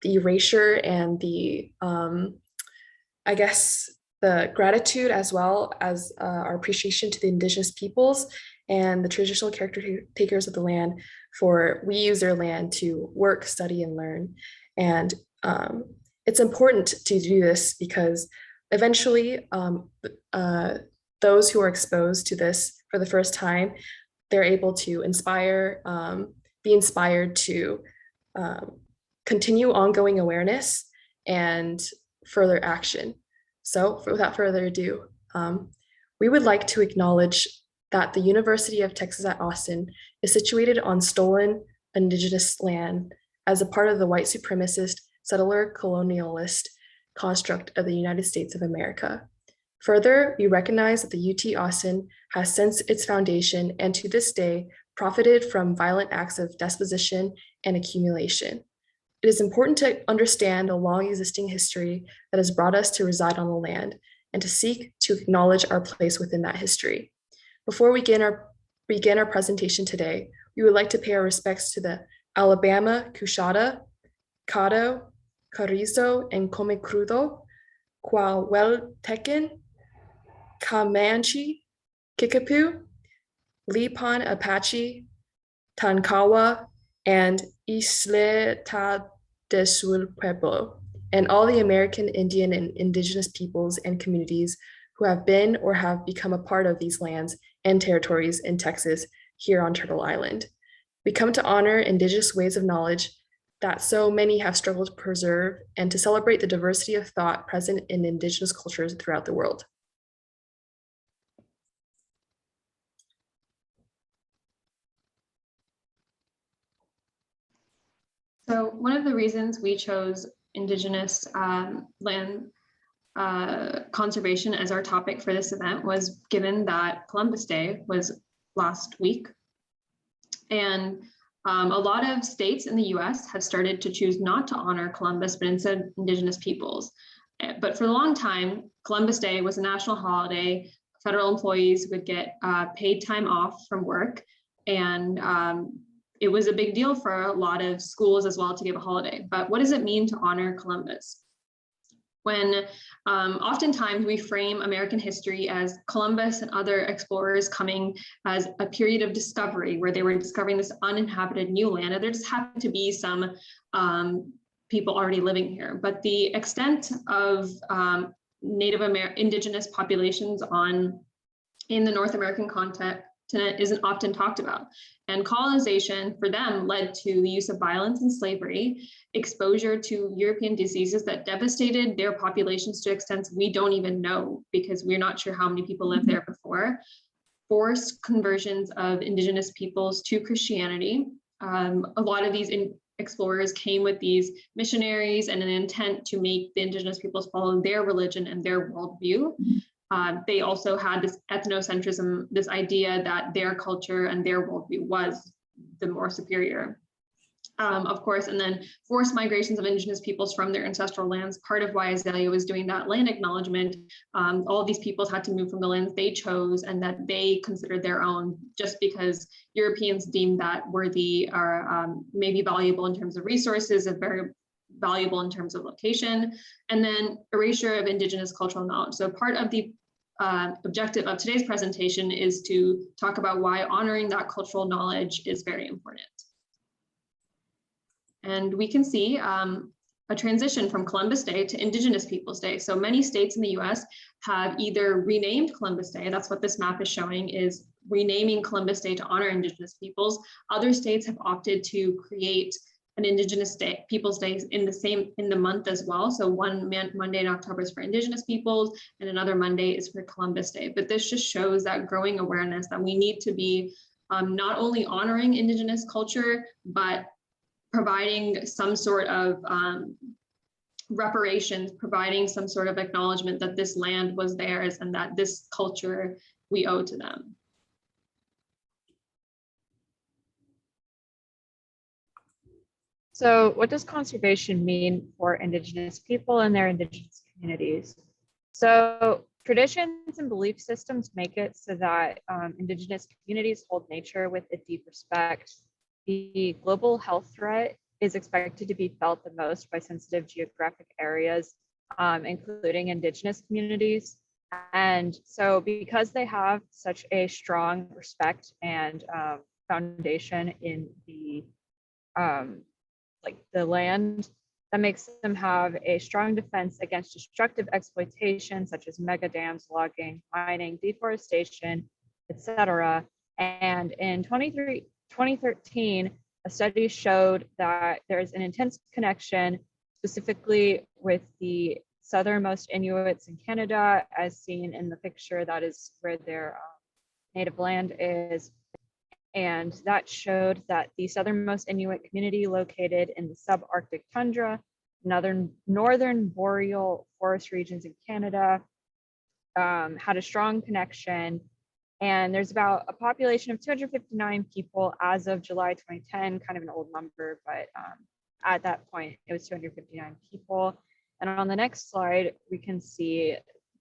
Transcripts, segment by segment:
erasure and the I guess the gratitude, as well as our appreciation to the indigenous peoples and the traditional caretakers of the land, for we use their land to work, study, and learn. And it's important to do this because eventually those who are exposed to this for the first time, they're able to be inspired to continue ongoing awareness and further action. So without further ado, we would like to acknowledge that the University of Texas at Austin is situated on stolen indigenous land as a part of the white supremacist settler colonialist construct of the United States of America. Further, we recognize that the UT Austin has since its foundation and to this day profited from violent acts of disposition and accumulation. It is important to understand the long existing history that has brought us to reside on the land and to seek to acknowledge our place within that history. Before we begin our presentation today, we would like to pay our respects to the Alabama, Cushada, Caddo, Carrizo, and Comecrudo, Coahuiltecan, Comanche, Kickapoo, Lipan Apache, Tankawa, and Isleta de Sul Pueblo, and all the American Indian and indigenous peoples and communities who have been or have become a part of these lands and territories in Texas here on Turtle Island. We come to honor indigenous ways of knowledge that so many have struggled to preserve and to celebrate the diversity of thought present in indigenous cultures throughout the world. So one of the reasons we chose indigenous land conservation as our topic for this event was given that Columbus Day was last week. And a lot of states in the US have started to choose not to honor Columbus, but instead indigenous peoples. But for a long time, Columbus Day was a national holiday. Federal employees would get paid time off from work, and it was a big deal for a lot of schools as well to give a holiday. But what does it mean to honor Columbus? When oftentimes we frame American history as Columbus and other explorers coming as a period of discovery where they were discovering this uninhabited new land, and there just happened to be some people already living here. But the extent of indigenous populations in the North American continent isn't often talked about. And colonization for them led to the use of violence and slavery, exposure to European diseases that devastated their populations to extents we don't even know because we're not sure how many people lived there before, forced conversions of indigenous peoples to Christianity. A lot of these explorers came with these missionaries and an intent to make the indigenous peoples follow their religion and their worldview. They also had this ethnocentrism, this idea that their culture and their worldview was the more superior. Of course, and then forced migrations of indigenous peoples from their ancestral lands. Part of why Azalea was doing that land acknowledgement, all of these peoples had to move from the lands they chose and that they considered their own, just because Europeans deemed that worthy or maybe valuable in terms of resources, and very valuable in terms of location. And then erasure of indigenous cultural knowledge. So part of the objective of today's presentation is to talk about why honoring that cultural knowledge is very important. And we can see a transition from Columbus Day to Indigenous Peoples Day. So many states in the US have either renamed Columbus Day, that's what this map is showing, is renaming Columbus Day to honor Indigenous peoples. Other states have opted to create an Indigenous Day, Peoples Day in the month as well. So one Monday in October is for Indigenous peoples and another Monday is for Columbus Day. But this just shows that growing awareness that we need to be not only honoring Indigenous culture, but providing some sort of reparations, providing some sort of acknowledgement that this land was theirs and that this culture we owe to them. So what does conservation mean for Indigenous people and their Indigenous communities? So traditions and belief systems make it so that Indigenous communities hold nature with a deep respect. The global health threat is expected to be felt the most by sensitive geographic areas, including indigenous communities. And so because they have such a strong respect and foundation in the the land, that makes them have a strong defense against destructive exploitation such as mega dams, logging, mining, deforestation, etc. And in 2013, a study showed that there is an intense connection specifically with the southernmost Inuits in Canada, as seen in the picture. That is where their native land is. And that showed that the southernmost Inuit community located in the subarctic tundra, northern boreal forest regions in Canada, had a strong connection. And there's about a population of 259 people as of July 2010, kind of an old number, but at that point it was 259 people. And on the next slide, we can see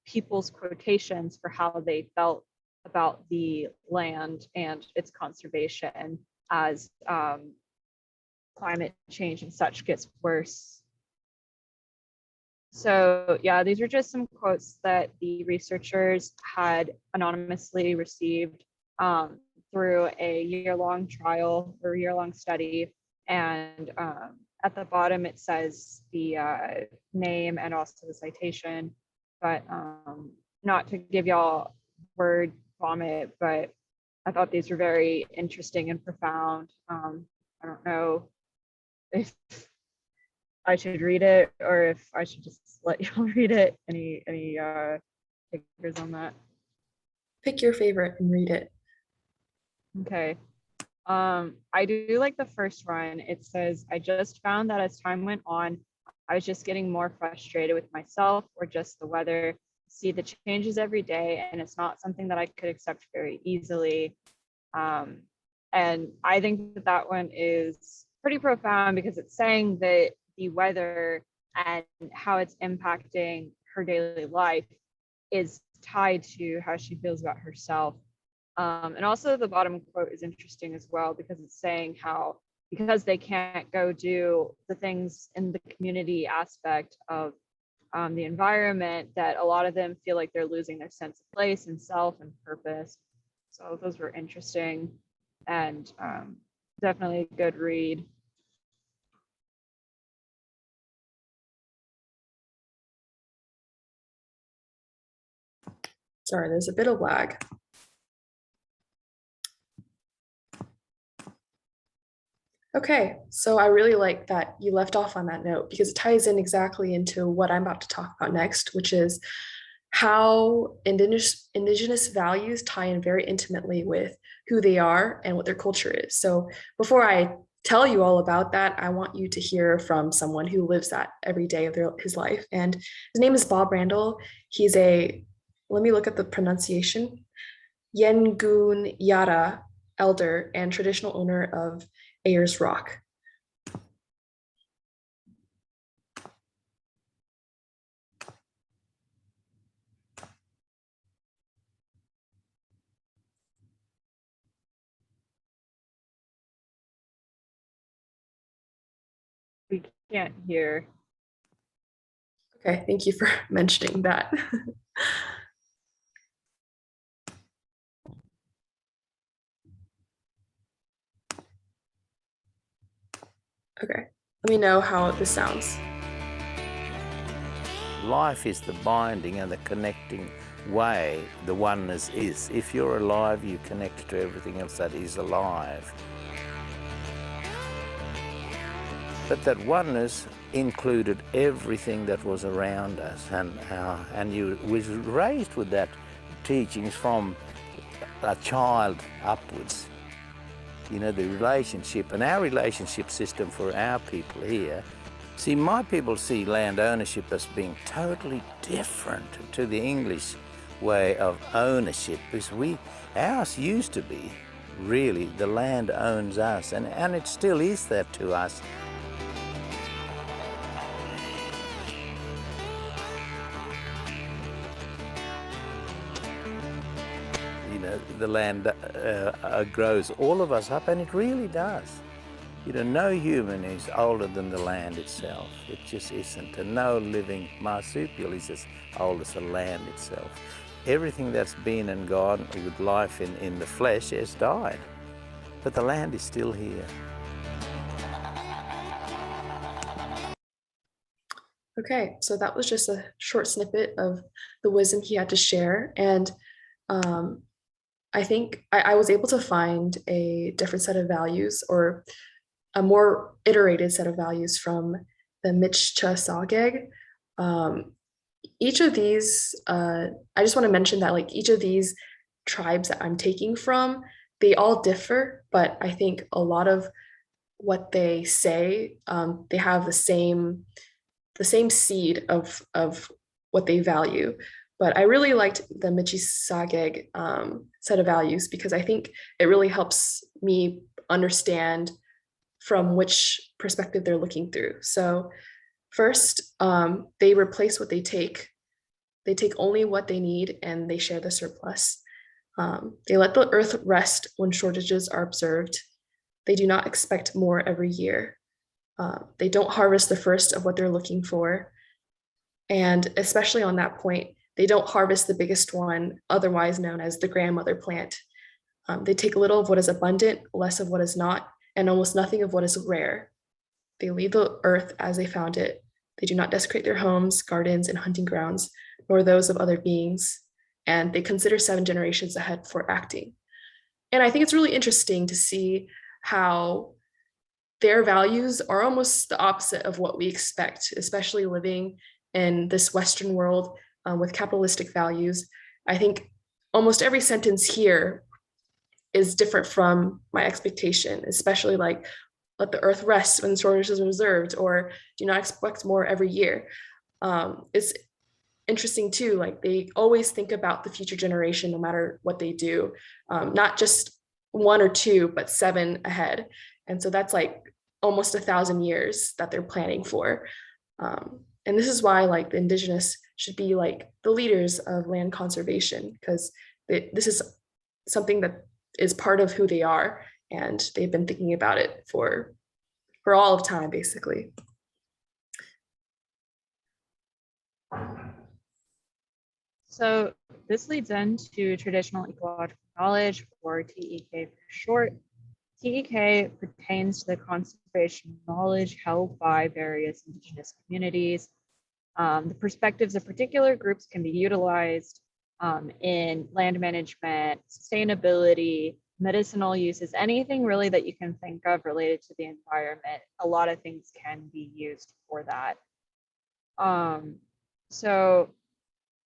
people's quotations for how they felt about the land and its conservation as climate change and such gets worse. So yeah, these are just some quotes that the researchers had anonymously received through a year-long trial or year-long study. And at the bottom, it says the name and also the citation, but not to give y'all word vomit, but I thought these were very interesting and profound. I don't know if I should read it or if I should just let y'all read it. Any takers on that? Pick your favorite and read it. Okay. I do like the first one. It says, I just found that as time went on, I was just getting more frustrated with myself or just the weather. See the changes every day, and it's not something that I could accept very easily. And I think that that one is pretty profound because it's saying that the weather and how it's impacting her daily life is tied to how she feels about herself. And also the bottom quote is interesting as well because it's saying how, because they can't go do the things in the community aspect of the environment, that a lot of them feel like they're losing their sense of place and self and purpose. So those were interesting and definitely a good read. Sorry, there's a bit of lag. Okay, so I really like that you left off on that note because it ties in exactly into what I'm about to talk about next, which is how indigenous values tie in very intimately with who they are and what their culture is. So before I tell you all about that, I want you to hear from someone who lives that every day of his life. And his name is Bob Randall. He's let me look at the pronunciation, Yengun Yara elder and traditional owner of Ayers Rock. We can't hear. Okay, thank you for mentioning that. Okay, let me know how this sounds. Life is the binding and the connecting way the oneness is. If you're alive, you connect to everything else that is alive. But that oneness included everything that was around us, and you was raised with that teachings from a child upwards. You know, the relationship and our relationship system for our people here. See, my people see land ownership as being totally different to the English way of ownership, because ours used to be really the land owns us, and it still is that to us. You know, the land grows all of us up, and it really does. You know, no human is older than the land itself. It just isn't. And no living marsupial is as old as the land itself. Everything that's been and gone with life in the flesh has died. But the land is still here. Okay, so that was just a short snippet of the wisdom he had to share. And I think I was able to find a different set of values, or a more iterated set of values from the Michchasageg. Each of these, I just want to mention that like each of these tribes that I'm taking from, they all differ, but I think a lot of what they say, they have the same seed of what they value. But I really liked the Michchasageg set of values because I think it really helps me understand from which perspective they're looking through. So first, they replace what they take. They take only what they need and they share the surplus. They let the earth rest when shortages are observed. They do not expect more every year. They don't harvest the first of what they're looking for. And especially on that point, they don't harvest the biggest one, otherwise known as the grandmother plant. They take little of what is abundant, less of what is not, and almost nothing of what is rare. They leave the earth as they found it. They do not desecrate their homes, gardens, and hunting grounds, nor those of other beings. And they consider 7 generations ahead for acting. And I think it's really interesting to see how their values are almost the opposite of what we expect, especially living in this Western world with capitalistic values. I think almost every sentence here is different from my expectation, especially like let the earth rest when shortages are reserved, or do not expect more every year. It's interesting too, like they always think about the future generation no matter what they do, not just 1 or 2, but 7 ahead. And so that's like almost 1,000 years that they're planning for. And this is why like the indigenous should be like the leaders of land conservation, because this is something that is part of who they are, and they've been thinking about it for all of time, basically. So this leads into traditional ecological knowledge, or TEK for short. TEK pertains to the conservation knowledge held by various indigenous communities. The perspectives of particular groups can be utilized in land management, sustainability, medicinal uses, anything really that you can think of related to the environment. A lot of things can be used for that. So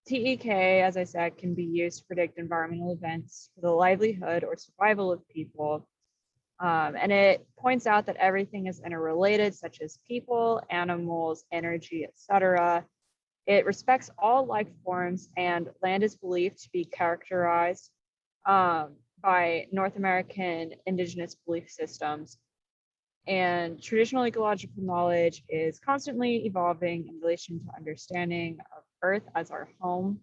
TEK, as I said, can be used to predict environmental events for the livelihood or survival of people. And it points out that everything is interrelated, such as people, animals, energy, etc. It respects all life forms, and land is believed to be characterized by North American indigenous belief systems. And traditional ecological knowledge is constantly evolving in relation to understanding of Earth as our home.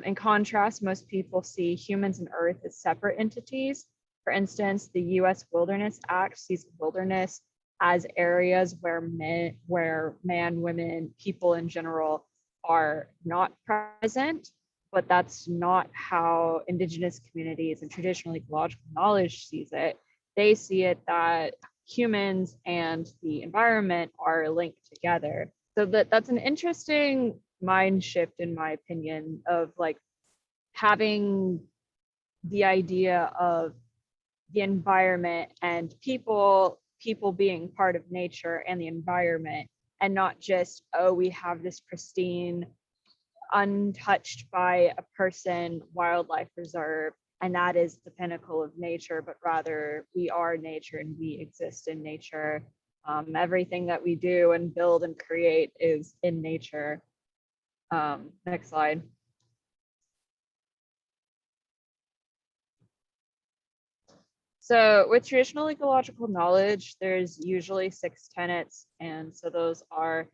In contrast, most people see humans and Earth as separate entities. For instance, the US Wilderness Act sees wilderness as areas where man, women, people in general are not present, but that's not how indigenous communities and traditional ecological knowledge sees it. They see it that humans and the environment are linked together. So that's an interesting mind shift, in my opinion, of like having the idea of the environment and people being part of nature and the environment, and not just, oh, we have this pristine, untouched by a person wildlife reserve, and that is the pinnacle of nature, but rather we are nature and we exist in nature. Everything that we do and build and create is in nature. Next slide. So with traditional ecological knowledge, there's usually 6 tenets. And so those are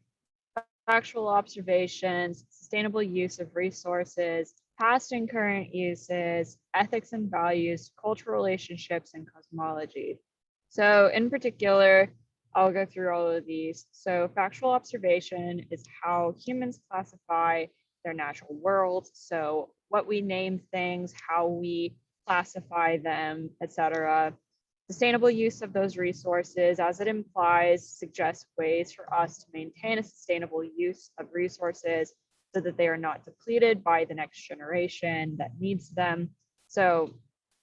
factual observations, sustainable use of resources, past and current uses, ethics and values, cultural relationships, and cosmology. So in particular, I'll go through all of these. So factual observation is how humans classify their natural world. So what we name things, how we classify them, etc. Sustainable use of those resources, as it implies, suggests ways for us to maintain a sustainable use of resources so that they are not depleted by the next generation that needs them. So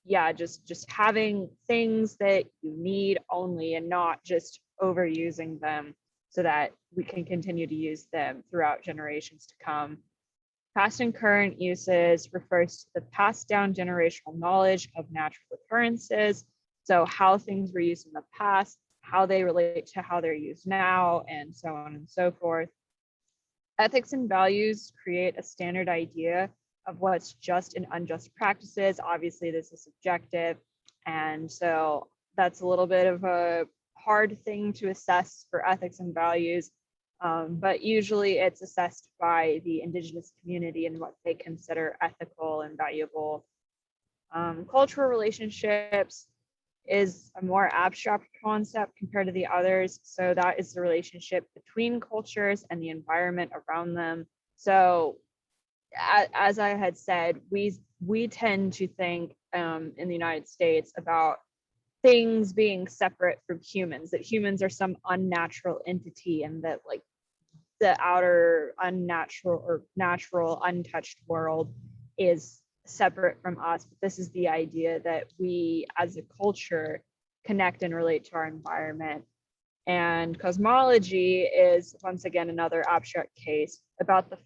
yeah, just having things that you need only and not just overusing them so that we can continue to use them throughout generations to come. Past and current uses refers to the passed down generational knowledge of natural occurrences. So how things were used in the past, how they relate to how they're used now, and so on and so forth. Ethics and values create a standard idea of what's just and unjust practices. Obviously, this is subjective. And so that's a little bit of a hard thing to assess for ethics and values. But usually it's assessed by the indigenous community and what they consider ethical and valuable. Cultural relationships is a more abstract concept compared to the others. So that is the relationship between cultures and the environment around them. So as I had said, we tend to think in the United States about things being separate from humans, that humans are some unnatural entity and that like the outer unnatural or natural untouched world is separate from us. But this is the idea that we as a culture connect and relate to our environment. And cosmology is once again another abstract case about the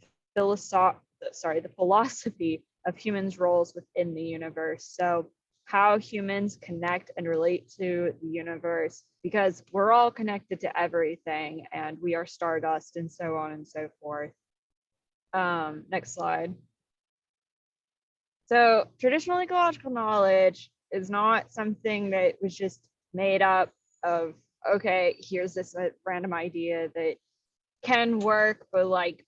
philosophy of humans' roles within the universe. So how humans connect and relate to the universe, because we're all connected to everything and we are stardust and so on and so forth. Next slide. So traditional ecological knowledge is not something that was just made up of, okay, here's this random idea that can work, but like,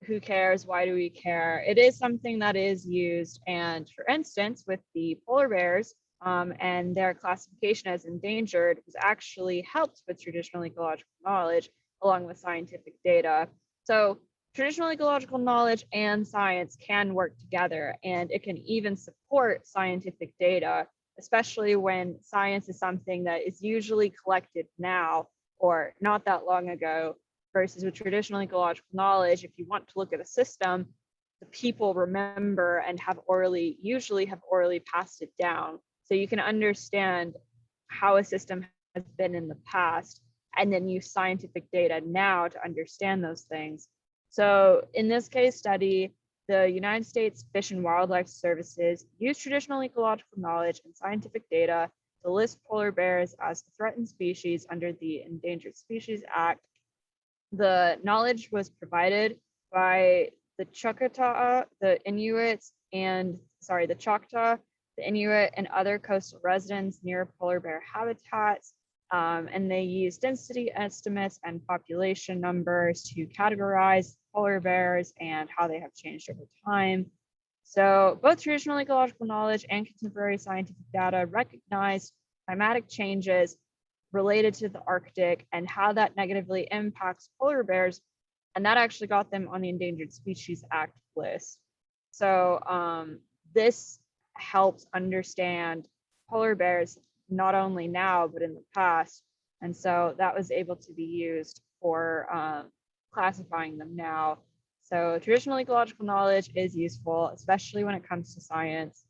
who cares? Why do we care? It is something that is used. And for instance, with the polar bears and their classification as endangered was actually helped with traditional ecological knowledge along with scientific data. So traditional ecological knowledge and science can work together, and it can even support scientific data, especially when science is something that is usually collected now or not that long ago. Versus with traditional ecological knowledge, if you want to look at a system, the people remember and usually have orally passed it down. So you can understand how a system has been in the past and then use scientific data now to understand those things. So in this case study, the United States Fish and Wildlife Services used traditional ecological knowledge and scientific data to list polar bears as a threatened species under the Endangered Species Act. The knowledge was provided by the Choctaw, the Inuits, and the Choctaw, the Inuit, and other coastal residents near polar bear habitats. And they used density estimates and population numbers to categorize polar bears and how they have changed over time. So both traditional ecological knowledge and contemporary scientific data recognize climatic changes related to the Arctic and how that negatively impacts polar bears. And that actually got them on the Endangered Species Act list. So this helps understand polar bears not only now, but in the past. And so that was able to be used for classifying them now. So traditional ecological knowledge is useful, especially when it comes to science.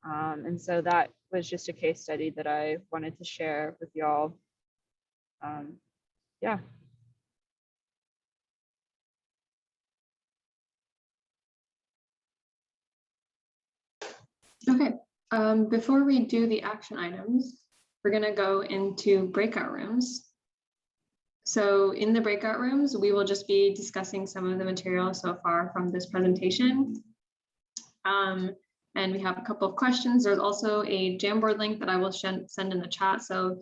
And so that was just a case study that I wanted to share with y'all. Yeah. Okay, before we do the action items, we're going to go into breakout rooms. So in the breakout rooms, we will just be discussing some of the material so far from this presentation. And we have a couple of questions. There's also a Jamboard link that I will send in the chat. So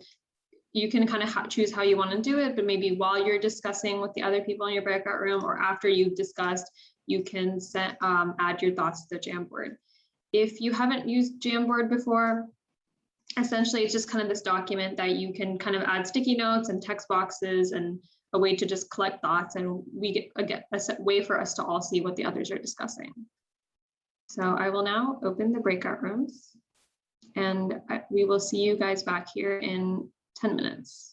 you can kind of choose how you want to do it, but maybe while you're discussing with the other people in your breakout room or after you've discussed, you can add your thoughts to the Jamboard. If you haven't used Jamboard before, essentially it's just kind of this document that you can kind of add sticky notes and text boxes and a way to just collect thoughts, and we get a way for us to all see what the others are discussing. So I will now open the breakout rooms, and we will see you guys back here in 10 minutes.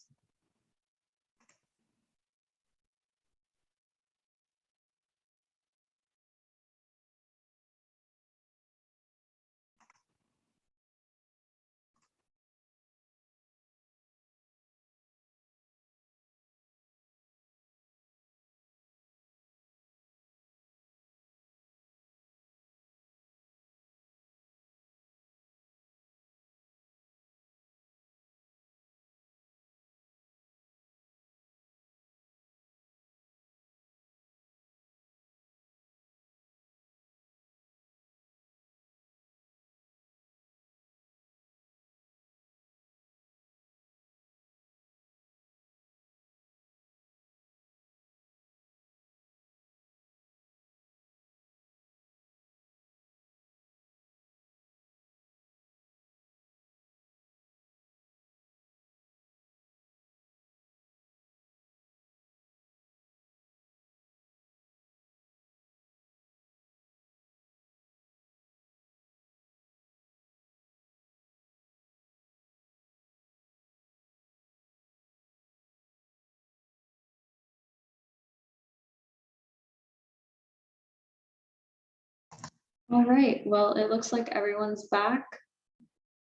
All right, well, it looks like everyone's back.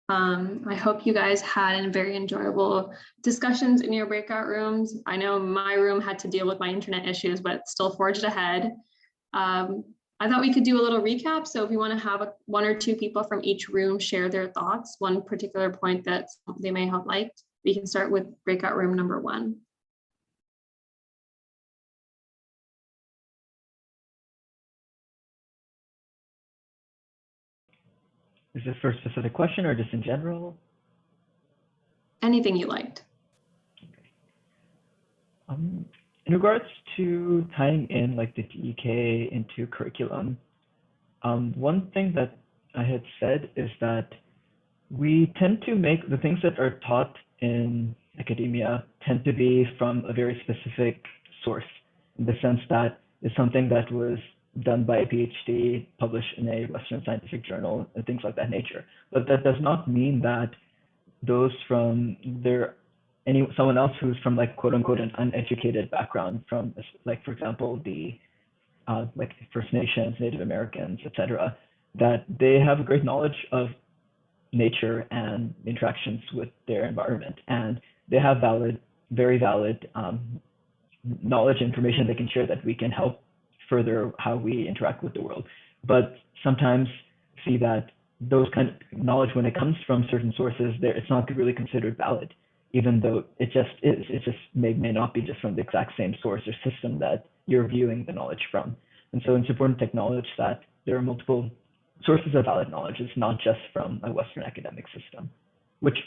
I hope you guys had very enjoyable discussions in your breakout rooms. I know my room had to deal with my internet issues, but still forged ahead. I thought we could do a little recap. So if you want to have one or two people from each room share their thoughts, one particular point that they may have liked, we can start with breakout room number 1. Is this for a specific question or just in general? Anything you liked. In regards to tying in like the DEK into curriculum, one thing that I had said is that we tend to make the things that are taught in academia tend to be from a very specific source, in the sense that it's something that was done by a PhD, published in a Western scientific journal, and things like that nature. But that does not mean that those from someone else who's from like quote unquote an uneducated background, from like for example the like First Nations, Native Americans, etc., that they have a great knowledge of nature and interactions with their environment, and they have very valid knowledge and information they can share that we can help further how we interact with the world. But sometimes see that those kind of knowledge, when it comes from certain sources, it's not really considered valid, even though it just is. It just may not be just from the exact same source or system that you're viewing the knowledge from. And so it's important to acknowledge that there are multiple sources of valid knowledge. It's not just from a Western academic system, which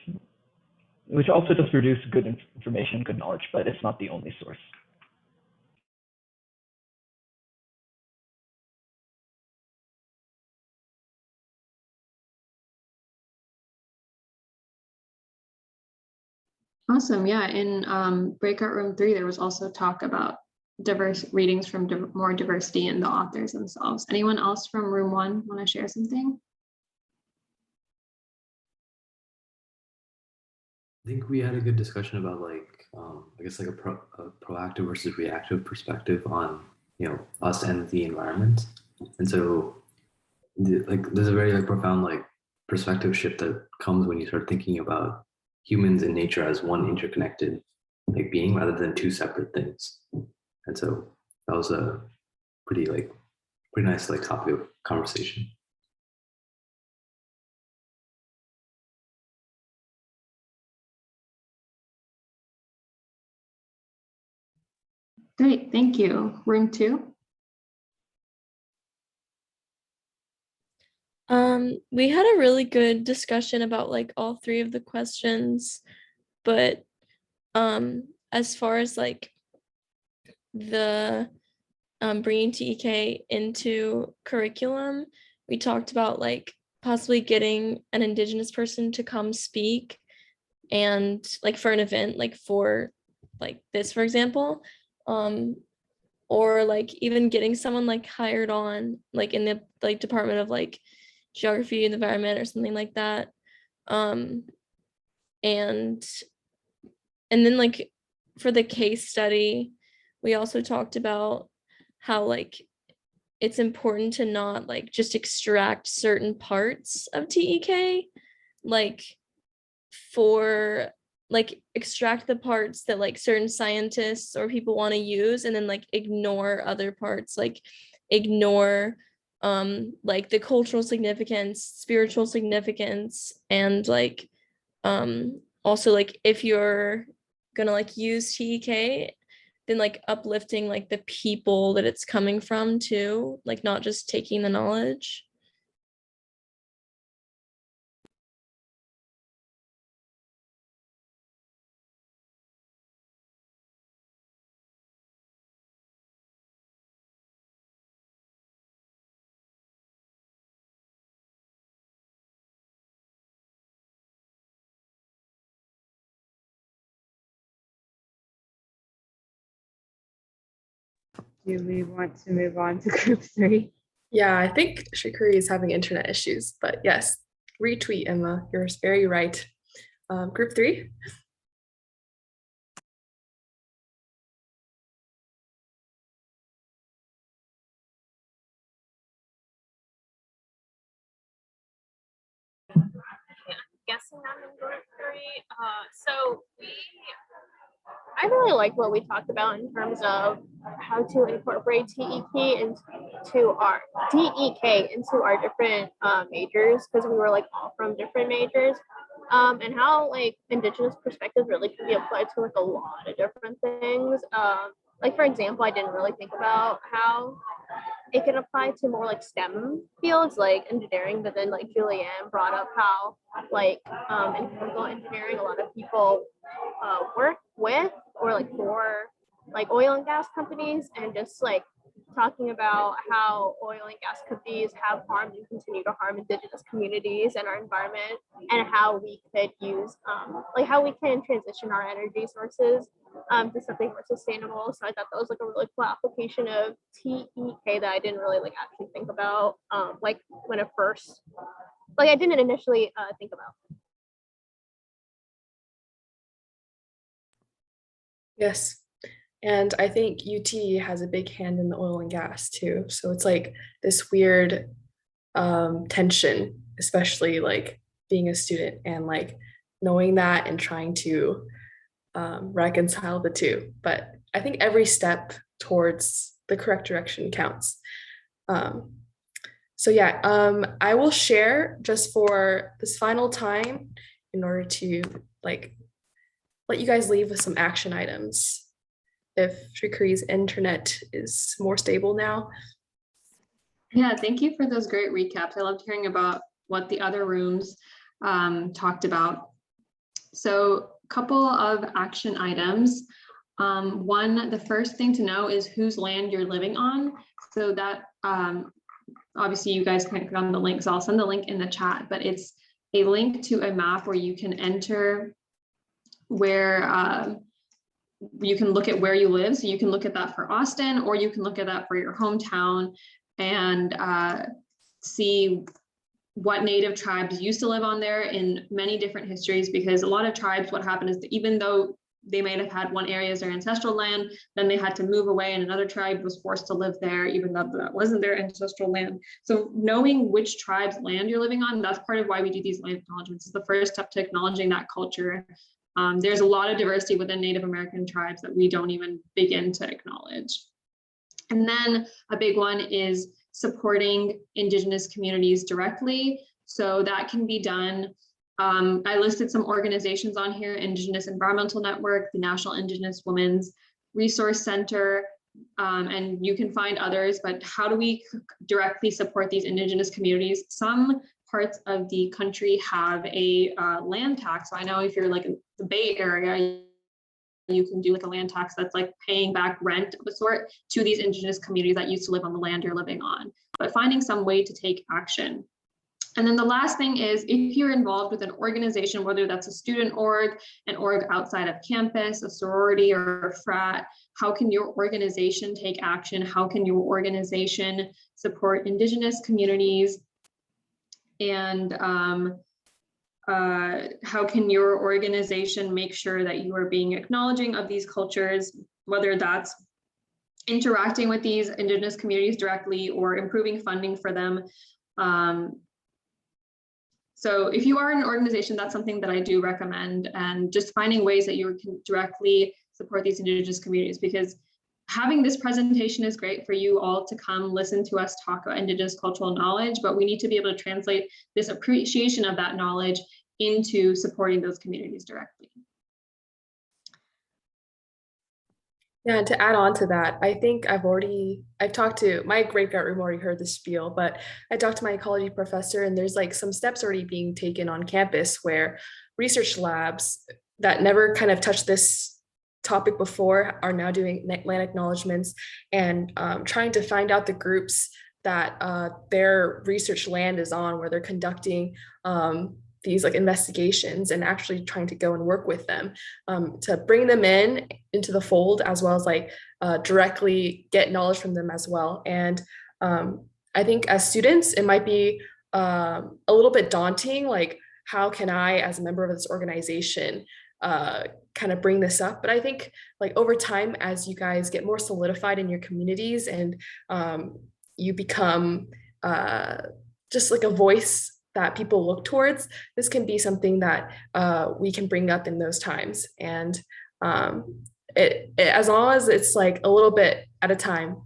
also does produce good information, good knowledge, but it's not the only source. Awesome. Yeah, in breakout room 3, there was also talk about diverse readings from more diversity in the authors themselves. Anyone else from room 1 want to share something? I think we had a good discussion about like I guess like a proactive versus reactive perspective on us and the environment, and so there's a very like profound like perspective shift that comes when you start thinking about humans and nature as one interconnected like being rather than two separate things. And so that was a pretty nice like topic of conversation. Great, thank you. Room 2. We had a really good discussion about like all 3 of the questions, but as far as like the bringing TEK into curriculum, we talked about like possibly getting an indigenous person to come speak, and like for an event, like for like this, for example, or like even getting someone like hired on like in the like Department of like Geography and Environment or something like that. um and then like for the case study, we also talked about how like it's important to not like just extract certain parts of TEK, like for like extract the parts that like certain scientists or people want to use, and then like ignore other parts, like ignore like the cultural significance, spiritual significance, and like also like if you're gonna like use TEK, then like uplifting like the people that it's coming from too, like not just taking the knowledge. Do we want to move on to group 3? Yeah, I think Shikari is having internet issues, but yes, retweet, Emma. You're very right. Group 3. Guessing I'm in group 3. I really like what we talked about in terms of how to incorporate TEK into our different majors, because we were like all from different majors, and how like indigenous perspectives really can be applied to like a lot of different things. Like for example, I didn't really think about how it can apply to more like STEM fields like engineering, but then like Julianne brought up how like in chemical engineering a lot of people work with or like for like oil and gas companies, and just like talking about how oil and gas companies have harmed and continue to harm indigenous communities and our environment, and how we could use like how we can transition our energy sources to something more sustainable. So I thought that was like a really cool application of TEK that I didn't really like actually think about like when it first, like I didn't initially think about. Yes. And I think UT has a big hand in the oil and gas too. So it's like this weird tension, especially like being a student and like knowing that and trying to reconcile the two. But I think every step towards the correct direction counts. So yeah, I will share just for this final time in order to like let you guys leave with some action items if Shikari's internet is more stable now. Yeah, thank you for those great recaps. I loved hearing about what the other rooms talked about. So a couple of action items. One, the first thing to know is whose land you're living on. So that obviously you guys can click on the link, so I'll send the link in the chat, but it's a link to a map where you can enter where you can look at where you live. So you can look at that for Austin, or you can look at that for your hometown and see what native tribes used to live on there in many different histories, because a lot of tribes, what happened is that even though they may have had one area as their ancestral land, then they had to move away and another tribe was forced to live there, even though that wasn't their ancestral land. So knowing which tribe's land you're living on, that's part of why we do these land acknowledgements. It's the first step to acknowledging that culture. There's a lot of diversity within Native American tribes that we don't even begin to acknowledge. And then a big one is supporting indigenous communities directly. So that can be done. I listed some organizations on here: Indigenous Environmental Network, the National Indigenous Women's Resource Center, and you can find others. But how do we directly support these indigenous communities? Some parts of the country have a land tax. So I know if you're like in the Bay Area, you can do like a land tax that's like paying back rent of a sort to these indigenous communities that used to live on the land you're living on, but finding some way to take action. And then the last thing is, if you're involved with an organization, whether that's a student org, an org outside of campus, a sorority or a frat, how can your organization take action? How can your organization support Indigenous communities? And how can your organization make sure that you are being acknowledging of these cultures, whether that's interacting with these Indigenous communities directly or improving funding for them. So if you are an organization, that's something that I do recommend, and just finding ways that you can directly support these Indigenous communities, because having this presentation is great for you all to come listen to us talk about Indigenous cultural knowledge, but we need to be able to translate this appreciation of that knowledge into supporting those communities directly. Yeah, and to add on to that, I think I've talked to my breakout room already heard the spiel, but I talked to my ecology professor, and there's like some steps already being taken on campus where research labs that never kind of touched this topic before are now doing land acknowledgements and trying to find out the groups that their research land is on, where they're conducting these like investigations, and actually trying to go and work with them to bring them into the fold, as well as like directly get knowledge from them as well. And I think as students, it might be a little bit daunting, like how can I, as a member of this organization, kind of bring this up. But I think like over time, as you guys get more solidified in your communities and you become just like a voice that people look towards, this can be something that we can bring up in those times. And it as long as it's like a little bit at a time,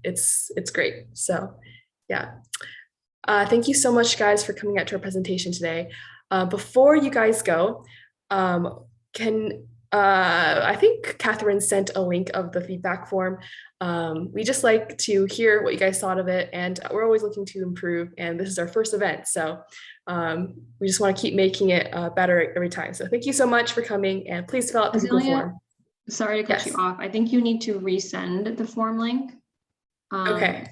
it's great. So yeah. Thank you so much, guys, for coming out to our presentation today. Before you guys go, I think Catherine sent a link of the feedback form. We just like to hear what you guys thought of it, and we're always looking to improve, and this is our first event, so we just want to keep making it better every time. So thank you so much for coming, and please fill out the Google form. Sorry to cut you off. I think you need to resend the form link. Okay.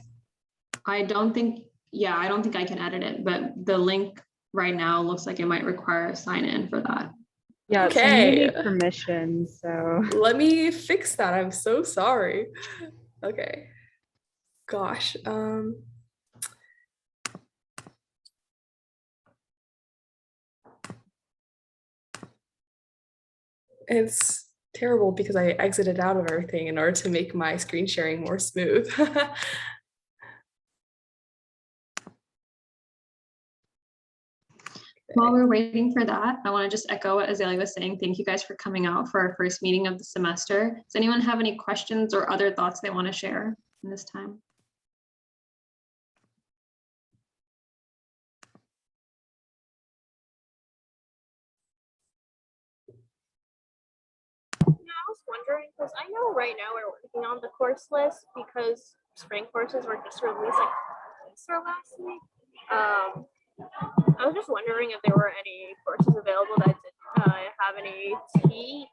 I don't think I can edit it, but the link right now looks like it might require a sign in for that. Yeah, okay. So you need permission, so. Let me fix that. I'm so sorry. Okay. Gosh. It's terrible because I exited out of everything in order to make my screen sharing more smooth. While we're waiting for that, I want to just echo what Azalea was saying. Thank you guys for coming out for our first meeting of the semester. Does anyone have any questions or other thoughts they want to share in this time? I was wondering, because I know right now we're working on the course list because spring courses were just released like this or last week. I was just wondering if there were any courses available that didn't have any TEK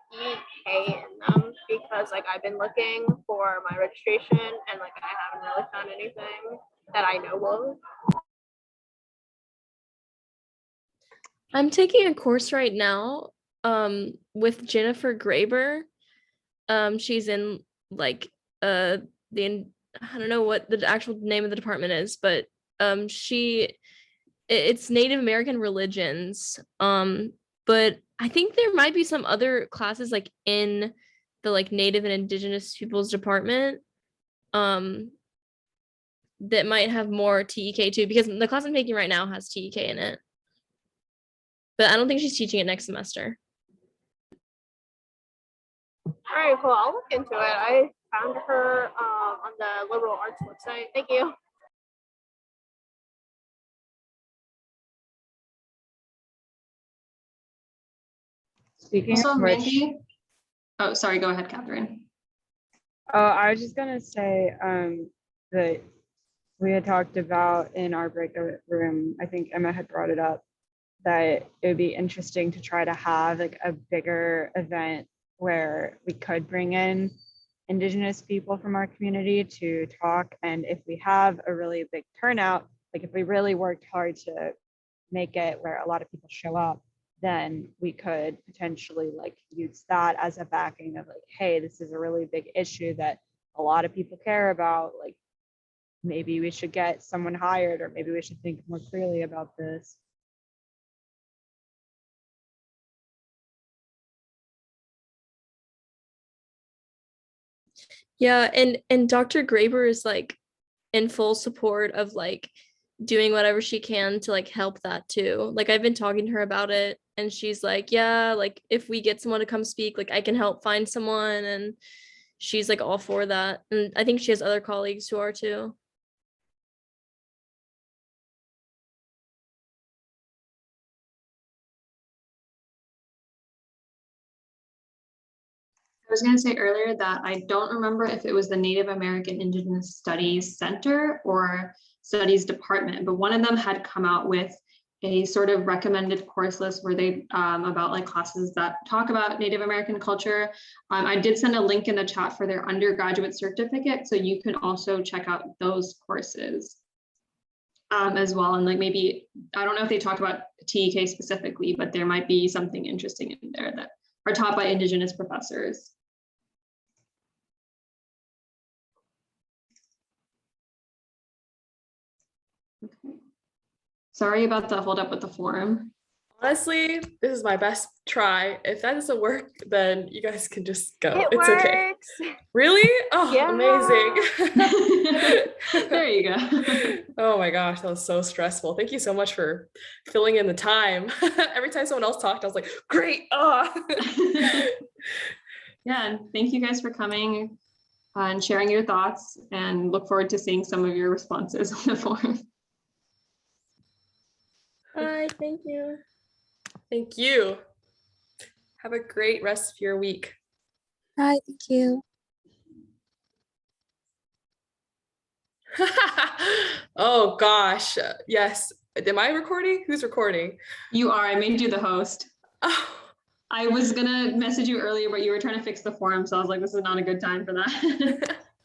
in them, because like I've been looking for my registration and like I haven't really found anything that I know of. I'm taking a course right now with Jennifer Graber. She's in like I don't know what the actual name of the department is, but it's Native American religions. But I think there might be some other classes like in the like Native and Indigenous Peoples department that might have more TEK too, because the class I'm taking right now has TEK in it. But I don't think she's teaching it next semester. All right, cool. I'll look into it. I found her on the liberal arts website. Thank you. Speaking Also, of which, Mandy, oh, sorry, go ahead, Catherine. Oh, I was just gonna say that we had talked about in our breakout room, I think Emma had brought it up, that it would be interesting to try to have like a bigger event where we could bring in Indigenous people from our community to talk. And if we have a really big turnout, Like if we really worked hard to make it where a lot of people show up, then we could potentially like use that as a backing of like, hey, this is a really big issue that a lot of people care about. Like maybe we should get someone hired, or maybe we should think more clearly about this. Yeah, and Dr. Graber is like in full support of like doing whatever she can to like help that too. Like I've been talking to her about it and she's like, yeah, like if we get someone to come speak, like I can help find someone, and she's like all for that. And I think she has other colleagues who are too. I was going to say earlier that I don't remember if it was the Native American Indigenous Studies Center or Studies Department, but one of them had come out with a sort of recommended course list where they about like classes that talk about Native American culture. I did send a link in the chat for their undergraduate certificate, so you can also check out those courses as well. And like maybe, I don't know if they talk about TEK specifically, but there might be something interesting in there that are taught by Indigenous professors. Okay. Sorry about the hold up with the forum. Honestly, this is my best try. If that doesn't work, then you guys can just go. It It's works. okay. Really? Oh, Yeah. amazing. There you go. Oh my gosh, that was so stressful. Thank you so much for filling in the time. Every time someone else talked, I was like, great. Oh. Yeah, and thank you guys for coming and sharing your thoughts, and look forward to seeing some of your responses on the forum. Bye, thank you. Thank you. Have a great rest of your week. Hi, thank you. Oh gosh. Yes. Am I recording? Who's recording? You are, I made you the host. Oh. I was gonna message you earlier, but you were trying to fix the forum, so I was like, this is not a good time for that.